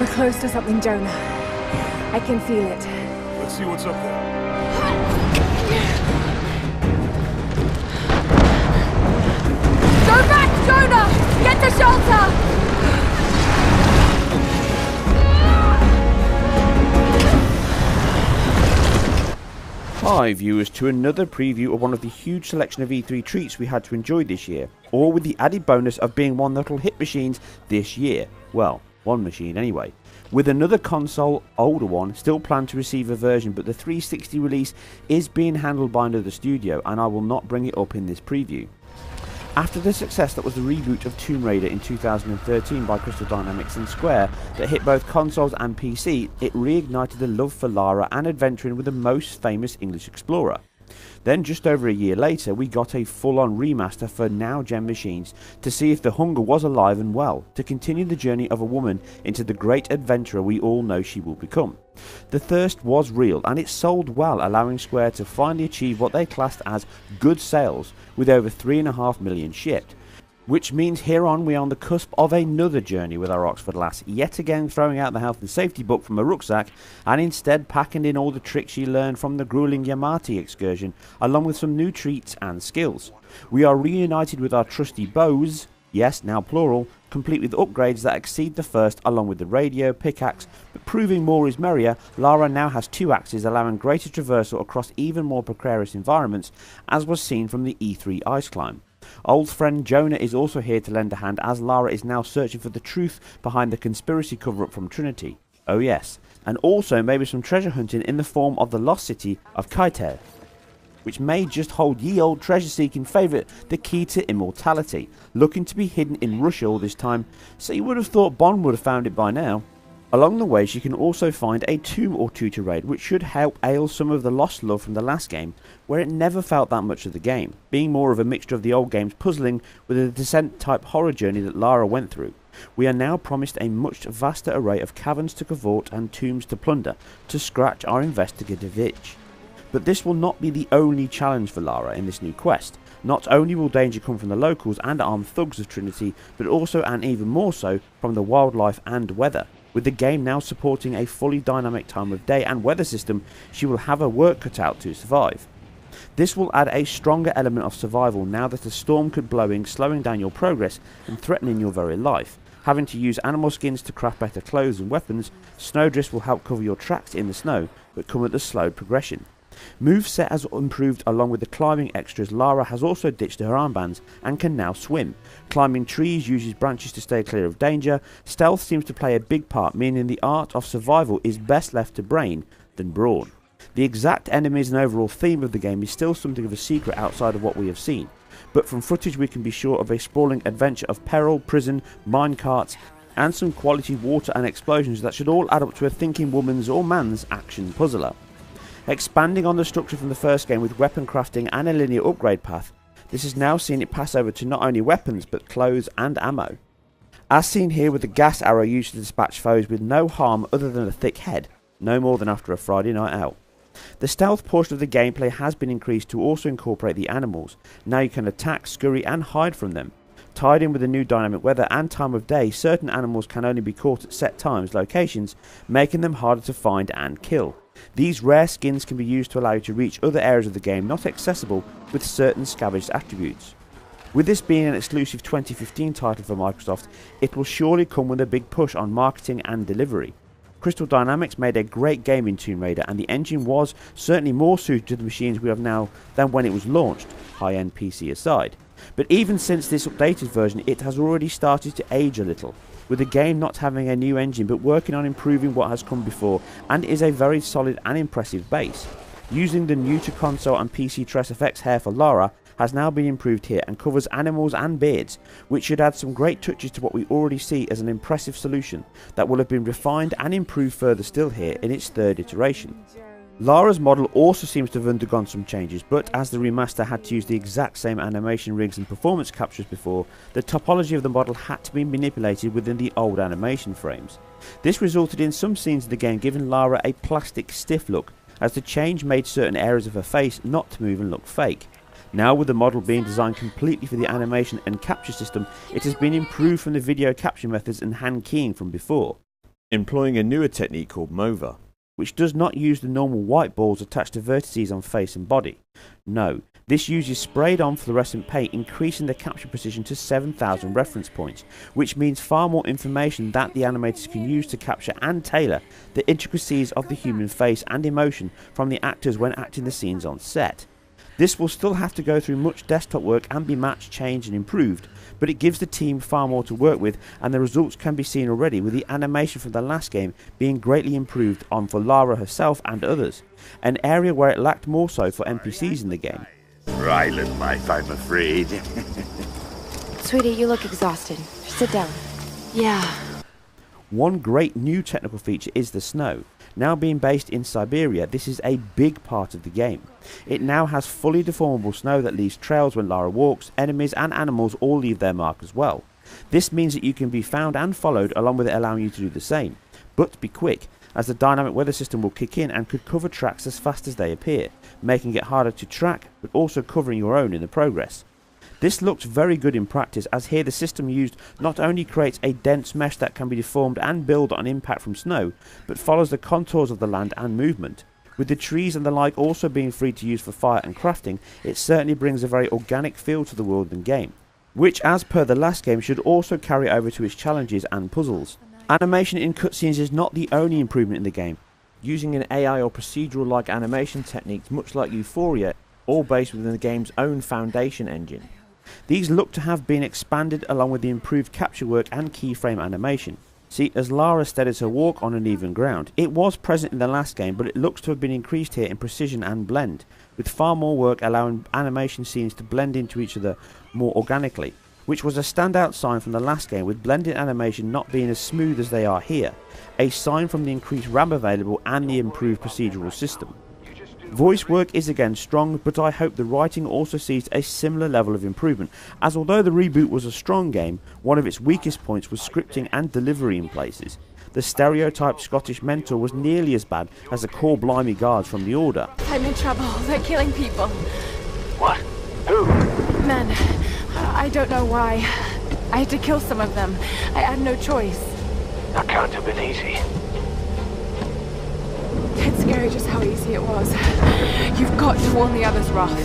We're close to something, Jonah. I can feel it. Let's see what's up there. Go back, Jonah! Get to shelter! Hi viewers, to another preview of one of the huge selection of E3 treats we had to enjoy this year, all with the added bonus of being one that'll hit machines this year. Well, one machine anyway. With another console, older one, still planned to receive a version, but the 360 release is being handled by another studio and I will not bring it up in this preview. After the success that was the reboot of Tomb Raider in 2013 by Crystal Dynamics and Square that hit both consoles and PC, it reignited the love for Lara and adventuring with the most famous English explorer. Then just over a year later we got a full-on remaster for now-gen machines to see if the hunger was alive and well, to continue the journey of a woman into the great adventurer we all know she will become. The thirst was real and it sold well, allowing Square to finally achieve what they classed as good sales with over 3.5 million shipped. Which means here on we are on the cusp of another journey with our Oxford lass, yet again throwing out the health and safety book from a rucksack and instead packing in all the tricks she learned from the grueling Yamate excursion, along with some new treats and skills. We are reunited with our trusty bows, yes now plural, complete with upgrades that exceed the first, along with the radio, pickaxe, but proving more is merrier, Lara now has 2 axes allowing greater traversal across even more precarious environments, as was seen from the E3 ice climb. Old friend Jonah is also here to lend a hand, as Lara is now searching for the truth behind the conspiracy cover-up from Trinity. Oh yes, and also maybe some treasure hunting in the form of the lost city of Kaiter, which may just hold ye old treasure-seeking favourite, the key to immortality, looking to be hidden in Russia all this time, so you would have thought Bond would have found it by now. Along the way she can also find a tomb or two to raid, which should help ale some of the lost love from the last game, where it never felt that much of the game, being more of a mixture of the old game's puzzling with a Descent type horror journey that Lara went through. We are now promised a much vaster array of caverns to cavort and tombs to plunder, to scratch our investigative itch. But this will not be the only challenge for Lara in this new quest. Not only will danger come from the locals and armed thugs of Trinity, but also and even more so from the wildlife and weather. With the game now supporting a fully dynamic time of day and weather system, she will have her work cut out to survive. This will add a stronger element of survival now that a storm could blowing, slowing down your progress and threatening your very life. Having to use animal skins to craft better clothes and weapons, snowdrifts will help cover your tracks in the snow, but come at a slowed progression. Moveset has improved along with the climbing extras. Lara has also ditched her armbands and can now swim. Climbing trees uses branches to stay clear of danger. Stealth seems to play a big part, meaning the art of survival is best left to brain than brawn. The exact enemies and overall theme of the game is still something of a secret outside of what we have seen, but from footage we can be sure of a sprawling adventure of peril, prison, minecarts and some quality water and explosions that should all add up to a thinking woman's or man's action puzzler. Expanding on the structure from the first game with weapon crafting and a linear upgrade path, this has now seen it pass over to not only weapons but clothes and ammo. As seen here with the gas arrow used to dispatch foes with no harm other than a thick head, no more than after a Friday night out. The stealth portion of the gameplay has been increased to also incorporate the animals. Now you can attack, scurry and hide from them. Tied in with the new dynamic weather and time of day, certain animals can only be caught at set times, locations, making them harder to find and kill. These rare skins can be used to allow you to reach other areas of the game not accessible with certain scavenged attributes. With this being an exclusive 2015 title for Microsoft, it will surely come with a big push on marketing and delivery. Crystal Dynamics made a great game in Tomb Raider and the engine was certainly more suited to the machines we have now than when it was launched, high-end PC aside. But even since this updated version it has already started to age a little, with the game not having a new engine but working on improving what has come before, and is a very solid and impressive base. Using the new to console and PC Tress FX hair for Lara has now been improved here and covers animals and beards, which should add some great touches to what we already see as an impressive solution that will have been refined and improved further still here in its 3rd iteration. Lara's model also seems to have undergone some changes, but as the remaster had to use the exact same animation rigs and performance captures before, the topology of the model had to be manipulated within the old animation frames. This resulted in some scenes of the game giving Lara a plastic stiff look, as the change made certain areas of her face not to move and look fake. Now with the model being designed completely for the animation and capture system, it has been improved from the video capture methods and hand keying from before. employing a newer technique called MOVA, which does not use the normal white balls attached to vertices on face and body. No, this uses sprayed on fluorescent paint, increasing the capture precision to 7,000 reference points, which means far more information that the animators can use to capture and tailor the intricacies of the human face and emotion from the actors when acting the scenes on set. This will still have to go through much desktop work and be matched, changed and improved, but it gives the team far more to work with, and the results can be seen already, with the animation from the last game being greatly improved on for Lara herself and others, an area where it lacked more so for NPCs in the game. Ryland life, I'm afraid. Sweetie, you look exhausted. Sit down. Yeah. One great new technical feature is the snow. Now being based in Siberia, this is a big part of the game. It now has fully deformable snow that leaves trails when Lara walks. Enemies and animals all leave their mark as well. This means that you can be found and followed, along with it allowing you to do the same. But be quick, as the dynamic weather system will kick in and could cover tracks as fast as they appear, making it harder to track, but also covering your own in the progress. This looks very good in practice, as here the system used not only creates a dense mesh that can be deformed and build on impact from snow, but follows the contours of the land and movement. With the trees and the like also being free to use for fire and crafting, it certainly brings a very organic feel to the world and game, which as per the last game should also carry over to its challenges and puzzles. Animation in cutscenes is not the only improvement in the game, using an AI or procedural like animation techniques much like Euphoria, all based within the game's own foundation engine. These look to have been expanded along with the improved capture work and keyframe animation. See, as Lara steadies her walk on uneven ground, it was present in the last game, but it looks to have been increased here in precision and blend, with far more work allowing animation scenes to blend into each other more organically, which was a standout sign from the last game, with blended animation not being as smooth as they are here, a sign from the increased RAM available and the improved procedural system. Voice work is again strong, but I hope the writing also sees a similar level of improvement, as although the reboot was a strong game, one of its weakest points was scripting and delivery in places. The stereotyped Scottish mentor was nearly as bad as the core blimey guards from the Order. I'm in trouble. They're killing people. What? Who? Men. I don't know why. I had to kill some of them. I had no choice. That can't have been easy. It's scary just how easy it was. You've got to warn the others, Roth.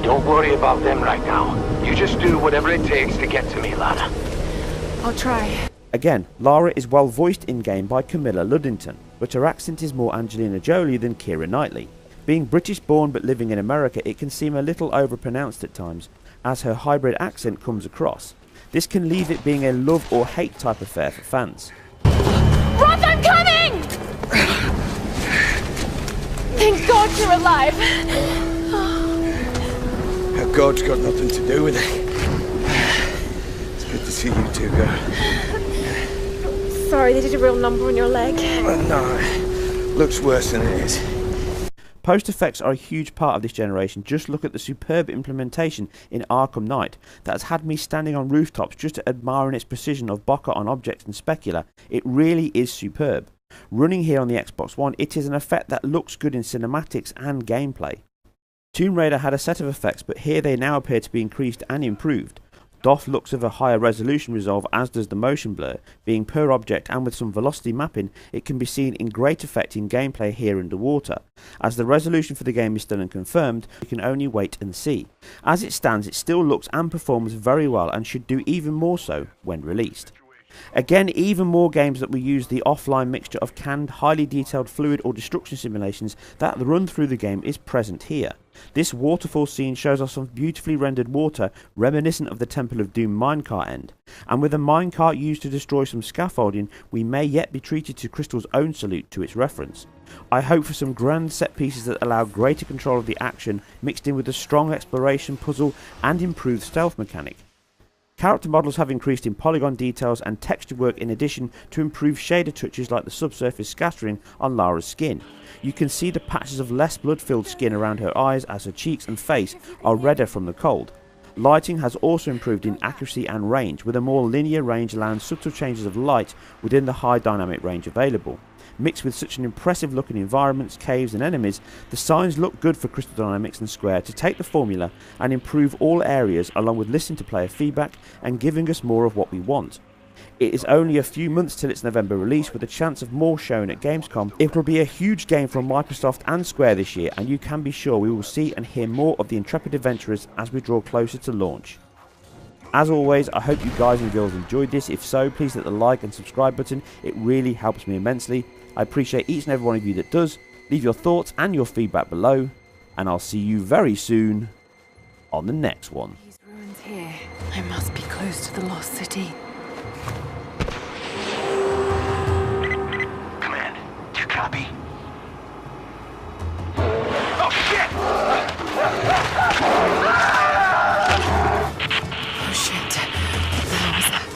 Don't worry about them right now. You just do whatever it takes to get to me, Lara. I'll try. Again, Lara is well voiced in-game by Camilla Luddington, but her accent is more Angelina Jolie than Keira Knightley. Being British born but living in America, it can seem a little overpronounced at times, as her hybrid accent comes across. This can leave it being a love or hate type affair for fans. Roth, I'm coming! Thank God you're alive! God's got nothing to do with it. It's good to see you two, girl. Sorry, they did a real number on your leg. No, looks worse than it is. Post effects are a huge part of this generation. Just look at the superb implementation in Arkham Knight that has had me standing on rooftops just admiring its precision of bokeh on objects and specula. It really is superb. Running here on the Xbox One, it is an effect that looks good in cinematics and gameplay. Tomb Raider had a set of effects, but here they now appear to be increased and improved. DOF looks of a higher resolution resolve, as does the motion blur. Being per object and with some velocity mapping, it can be seen in great effect in gameplay here underwater. As the resolution for the game is still unconfirmed, we can only wait and see. As it stands, it still looks and performs very well and should do even more so when released. Again, even more games that will use the offline mixture of canned, highly detailed fluid or destruction simulations that run through the game is present here. This waterfall scene shows us some beautifully rendered water reminiscent of the Temple of Doom minecart end, and with a minecart used to destroy some scaffolding, we may yet be treated to Crystal's own salute to its reference. I hope for some grand set pieces that allow greater control of the action, mixed in with a strong exploration puzzle and improved stealth mechanic. Character models have increased in polygon details and texture work, in addition to improved shader touches like the subsurface scattering on Lara's skin. You can see the patches of less blood-filled skin around her eyes as her cheeks and face are redder from the cold. Lighting has also improved in accuracy and range, with a more linear range allowing subtle changes of light within the high dynamic range available. Mixed with such an impressive looking environments, caves and enemies, the signs look good for Crystal Dynamics and Square to take the formula and improve all areas, along with listening to player feedback and giving us more of what we want. It is only a few months till its November release, with a chance of more shown at Gamescom. It will be a huge game from Microsoft and Square this year, and you can be sure we will see and hear more of the intrepid adventurers as we draw closer to launch. As always, I hope you guys and girls enjoyed this. If so, please hit the like and subscribe button. It really helps me immensely. I appreciate each and every one of you that does. Leave your thoughts and your feedback below, and I'll see you very soon on the next one. These ruins here. I must be close to the lost city. Command, do you copy? Oh, shit! Oh shit. What the hell was that?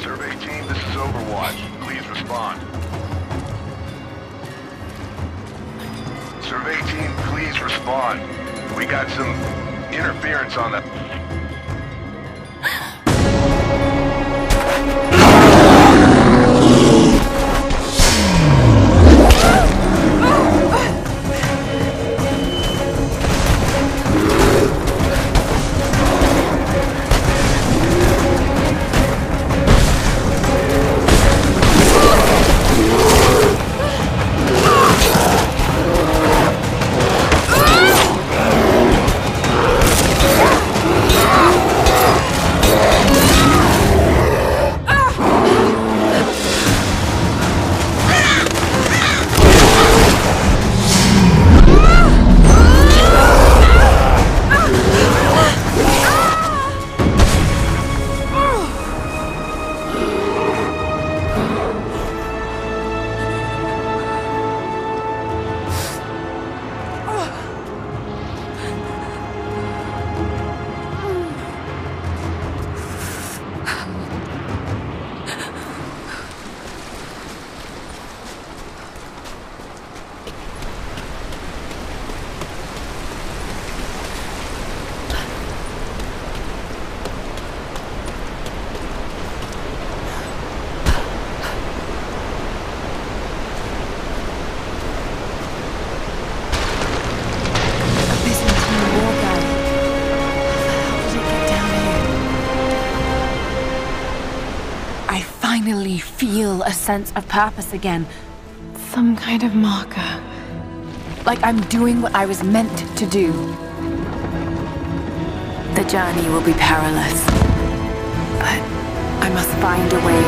Survey team, this is Overwatch. Please respond. Survey team, please respond. We got some interference on the... Finally feel a sense of purpose again. Some kind of marker. Like I'm doing what I was meant to do. The journey will be perilous, but I must find a way.